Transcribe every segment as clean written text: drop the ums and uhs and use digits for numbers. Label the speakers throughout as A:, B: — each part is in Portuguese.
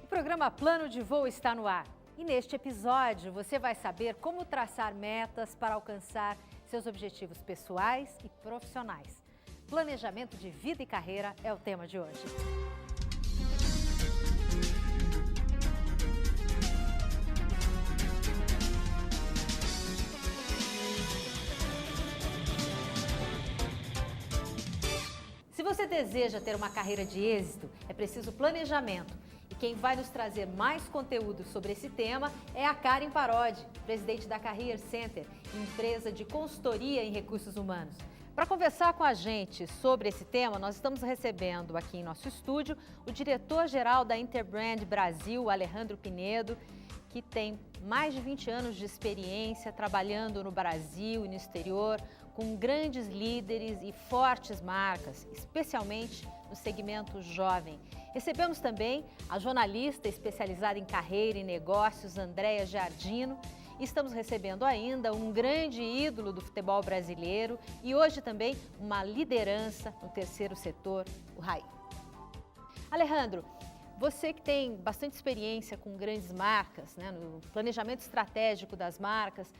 A: O programa Plano de Voo está no ar. E neste episódio você vai saber como traçar metas para alcançar seus objetivos pessoais e profissionais. Planejamento de vida e carreira é o tema de hoje. Se você deseja ter uma carreira de êxito, é preciso planejamento. E quem vai nos trazer mais conteúdo sobre esse tema é a Karen Parodi, presidente da Career Center, empresa de consultoria em recursos humanos. Para conversar com a gente sobre esse tema, nós estamos recebendo aqui em nosso estúdio o diretor-geral da Interbrand Brasil, Alejandro Pinedo, que tem mais de 20 anos de experiência trabalhando no Brasil e no exterior, com grandes líderes e fortes marcas, especialmente no segmento jovem. Recebemos também a jornalista especializada em carreira e negócios, Andréa Giardino, e estamos recebendo ainda um grande ídolo do futebol brasileiro e hoje também uma liderança no terceiro setor, o Raí. Alejandro, você que tem bastante experiência com grandes marcas, né, no planejamento estratégico das marcas,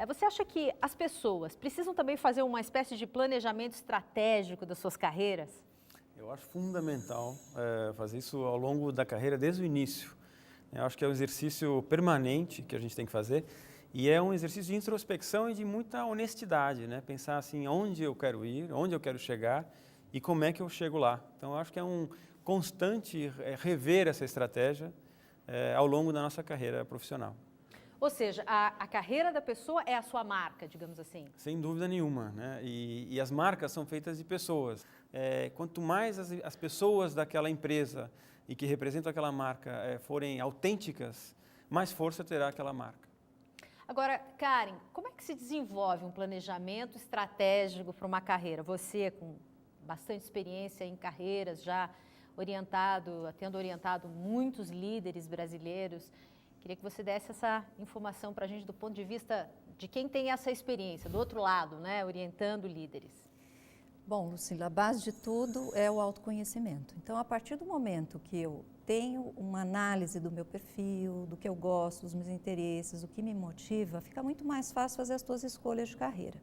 A: você acha que as pessoas precisam também fazer uma espécie de planejamento estratégico das suas carreiras?
B: Eu acho fundamental fazer isso ao longo da carreira, desde o início. Eu acho que é um exercício permanente que a gente tem que fazer e é um exercício de introspecção e de muita honestidade, né? Pensar assim, onde eu quero ir, onde eu quero chegar e como é que eu chego lá. Então, eu acho que é um constante rever essa estratégia ao longo da nossa carreira profissional.
A: Ou seja, a carreira da pessoa é a sua marca, digamos assim?
B: Sem dúvida nenhuma, né? E as marcas são feitas de pessoas. Quanto mais as pessoas daquela empresa e que representam aquela marca forem autênticas, mais força terá aquela marca.
A: Agora, Karen, como é que se desenvolve um planejamento estratégico para uma carreira? Você, com bastante experiência em carreiras, já tendo orientado muitos líderes brasileiros, queria que você desse essa informação para a gente do ponto de vista de quem tem essa experiência, do outro lado, né, orientando líderes.
C: Bom, Lucila, a base de tudo é o autoconhecimento. Então, a partir do momento que eu tenho uma análise do meu perfil, do que eu gosto, dos meus interesses, o que me motiva, fica muito mais fácil fazer as suas escolhas de carreira.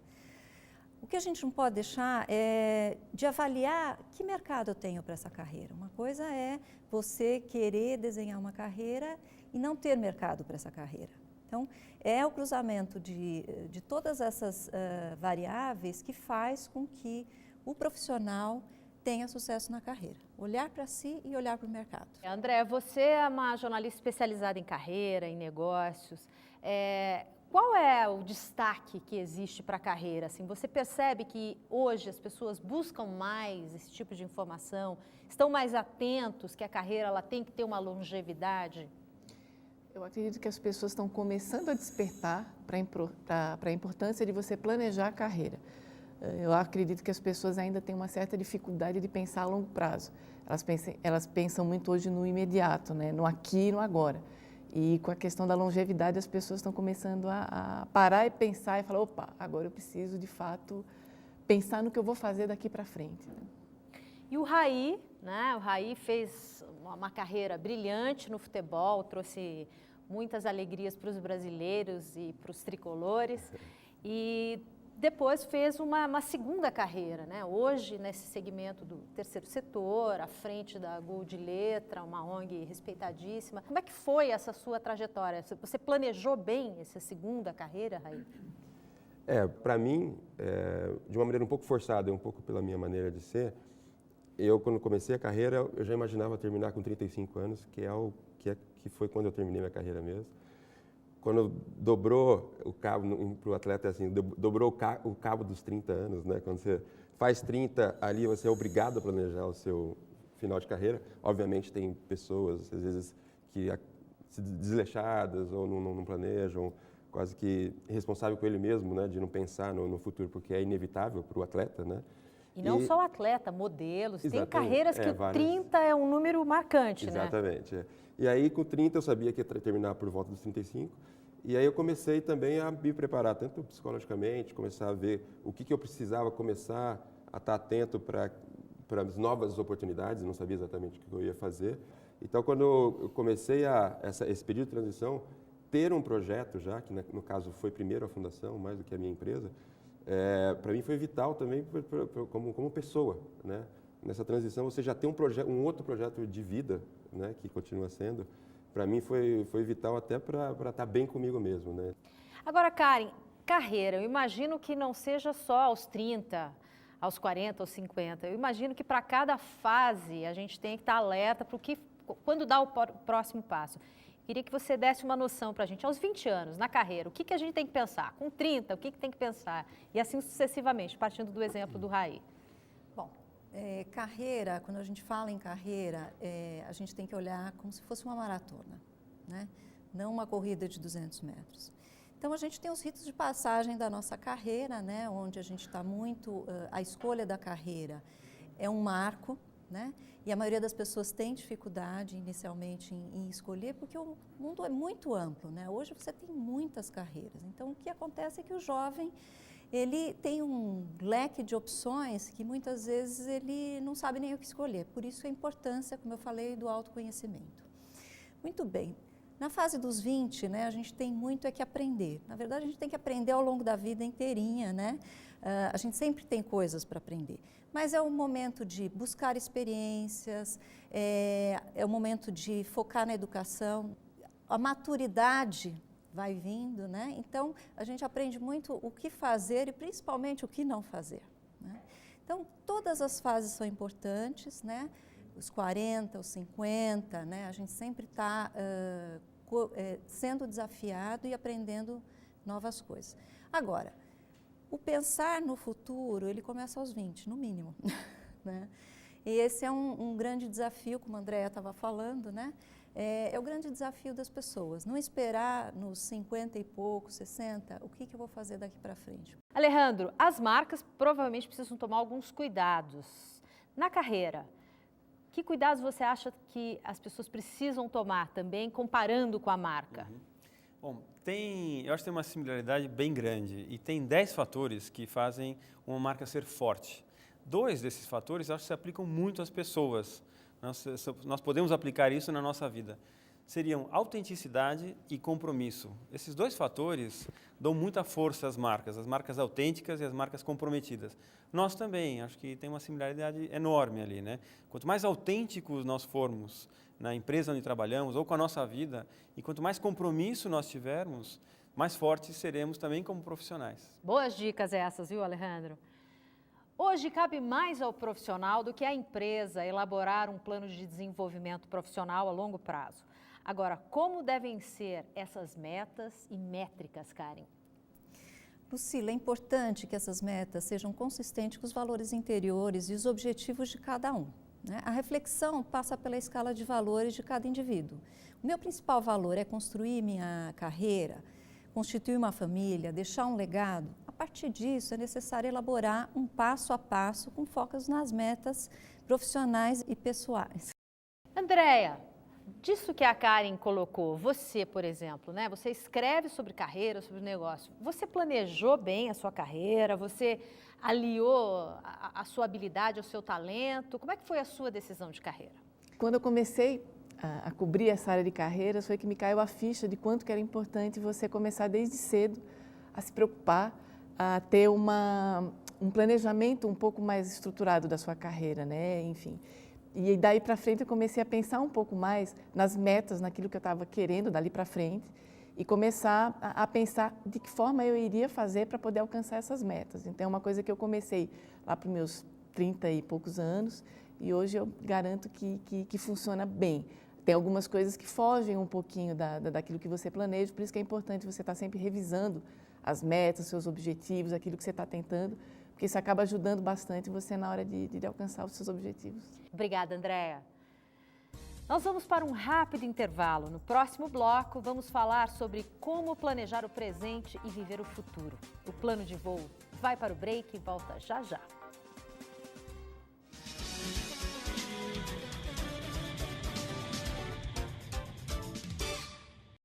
C: O que a gente não pode deixar é de avaliar que mercado eu tenho para essa carreira. Uma coisa é você querer desenhar uma carreira e não ter mercado para essa carreira. Então, é o cruzamento de todas essas variáveis que faz com que o profissional tenha sucesso na carreira. Olhar para si e olhar para o mercado.
A: André, você é uma jornalista especializada em carreira, em negócios. Qual é o destaque que existe para a carreira? Assim, você percebe que hoje as pessoas buscam mais esse tipo de informação, estão mais atentos que a carreira ela tem que ter uma longevidade?
D: Eu acredito que as pessoas estão começando a despertar para a importância de você planejar a carreira. Eu acredito que as pessoas ainda têm uma certa dificuldade de pensar a longo prazo. Elas pensam muito hoje no imediato, né? No aqui e no agora. E com a questão da longevidade, as pessoas estão começando a parar e pensar e falar, opa, agora eu preciso de fato pensar no que eu vou fazer daqui para frente. Né?
A: E o Raí, né? O Raí fez uma carreira brilhante no futebol, trouxe muitas alegrias para os brasileiros e para os tricolores. E depois fez uma segunda carreira, né? Hoje, nesse segmento do terceiro setor, à frente da Gol de Letra, uma ONG respeitadíssima. Como é que foi essa sua trajetória? Você planejou bem essa segunda carreira, Raí?
E: Para mim, de uma maneira um pouco forçada, um pouco pela minha maneira de ser, eu, quando comecei a carreira, eu já imaginava terminar com 35 anos, que foi quando eu terminei minha carreira mesmo. Quando dobrou o cabo, para o atleta assim, dobrou o cabo dos 30 anos, né? Quando você faz 30 ali, você é obrigado a planejar o seu final de carreira. Obviamente tem pessoas, às vezes, que desleixadas ou não planejam, quase que responsável com ele mesmo, né? De não pensar no futuro, porque é inevitável para o atleta, né?
A: E não só o atleta, modelos, tem carreiras que
E: várias...
A: 30 é um número marcante,
E: Exatamente, né? E aí, com 30, eu sabia que ia terminar por volta dos 35. E aí eu comecei também a me preparar, tanto psicologicamente, começar a ver o que eu precisava começar a estar atento para as novas oportunidades, não sabia exatamente o que eu ia fazer. Então, quando eu comecei esse período de transição, ter um projeto já, que no caso foi primeiro a fundação, mais do que a minha empresa, para mim foi vital também como pessoa, né? Nessa transição, você já tem um outro projeto de vida, né, que continua sendo, para mim foi vital até para estar bem comigo mesmo, né?
A: Agora, Karen, carreira, eu imagino que não seja só aos 30, aos 40, aos 50. Eu imagino que para cada fase a gente tem que estar alerta para quando dá o próximo passo. Queria que você desse uma noção para a gente, aos 20 anos, na carreira, o que a gente tem que pensar? Com 30, o que tem que pensar? E assim sucessivamente, partindo do exemplo do Raí.
C: Bom, carreira, quando a gente fala em carreira, a gente tem que olhar como se fosse uma maratona, né? Não uma corrida de 200 metros. Então, a gente tem os ritos de passagem da nossa carreira, né? Onde a gente está muito... a escolha da carreira é um marco, né? E a maioria das pessoas tem dificuldade inicialmente em escolher, porque o mundo é muito amplo, né? Hoje você tem muitas carreiras. Então, o que acontece é que o jovem, ele tem um leque de opções que muitas vezes ele não sabe nem o que escolher. Por isso a importância, como eu falei, do autoconhecimento. Muito bem. Na fase dos 20, né, a gente tem muito que aprender. Na verdade, a gente tem que aprender ao longo da vida inteirinha, né? A gente sempre tem coisas para aprender. Mas é o momento de buscar experiências, é o momento de focar na educação. A maturidade vai vindo, né? Então, a gente aprende muito o que fazer e principalmente o que não fazer, né? Então, todas as fases são importantes, né? Os 40, os 50, né? A gente sempre está sendo desafiado e aprendendo novas coisas. Agora, o pensar no futuro, ele começa aos 20, no mínimo, né? E esse é um grande desafio, como a Andréa estava falando, né? É o grande desafio das pessoas, não esperar nos 50 e pouco, 60, o que eu vou fazer daqui para frente.
A: Alejandro, as marcas provavelmente precisam tomar alguns cuidados. Na carreira, que cuidados você acha que as pessoas precisam tomar também, comparando com a marca?
B: Bom, eu acho que tem uma similaridade bem grande e tem 10 fatores que fazem uma marca ser forte. 2 desses fatores acho que se aplicam muito às pessoas. Nós podemos aplicar isso na nossa vida. Seriam autenticidade e compromisso. Esses 2 fatores dão muita força às marcas autênticas e as marcas comprometidas. Nós também, acho que tem uma similaridade enorme ali, né? Quanto mais autênticos nós formos na empresa onde trabalhamos ou com a nossa vida, e quanto mais compromisso nós tivermos, mais fortes seremos também como profissionais.
A: Boas dicas essas, viu, Alejandro? Hoje cabe mais ao profissional do que à empresa elaborar um plano de desenvolvimento profissional a longo prazo. Agora, como devem ser essas metas e métricas, Karen?
C: Lucila, é importante que essas metas sejam consistentes com os valores interiores e os objetivos de cada um, né? A reflexão passa pela escala de valores de cada indivíduo. O meu principal valor é construir minha carreira, constituir uma família, deixar um legado. A partir disso, é necessário elaborar um passo a passo com focos nas metas profissionais e pessoais.
A: Andréa, disso que a Karen colocou, você, por exemplo, né? Você escreve sobre carreira, sobre negócio. Você planejou bem a sua carreira? Você aliou a sua habilidade ao seu talento? Como é que foi a sua decisão de carreira?
D: Quando eu comecei a cobrir essa área de carreiras, foi que me caiu a ficha de quanto que era importante você começar desde cedo a se preocupar, a ter um planejamento um pouco mais estruturado da sua carreira, né? Enfim. E daí para frente eu comecei a pensar um pouco mais nas metas, naquilo que eu estava querendo dali para frente e começar a pensar de que forma eu iria fazer para poder alcançar essas metas. Então é uma coisa que eu comecei lá para os meus 30 e poucos anos e hoje eu garanto que funciona bem. Tem algumas coisas que fogem um pouquinho daquilo que você planeja, por isso que é importante você estar sempre revisando as metas, seus objetivos, aquilo que você está tentando, porque isso acaba ajudando bastante você na hora de alcançar os seus objetivos.
A: Obrigada, Andréa. Nós vamos para um rápido intervalo. No próximo bloco, vamos falar sobre como planejar o presente e viver o futuro. O plano de voo vai para o break e volta já já.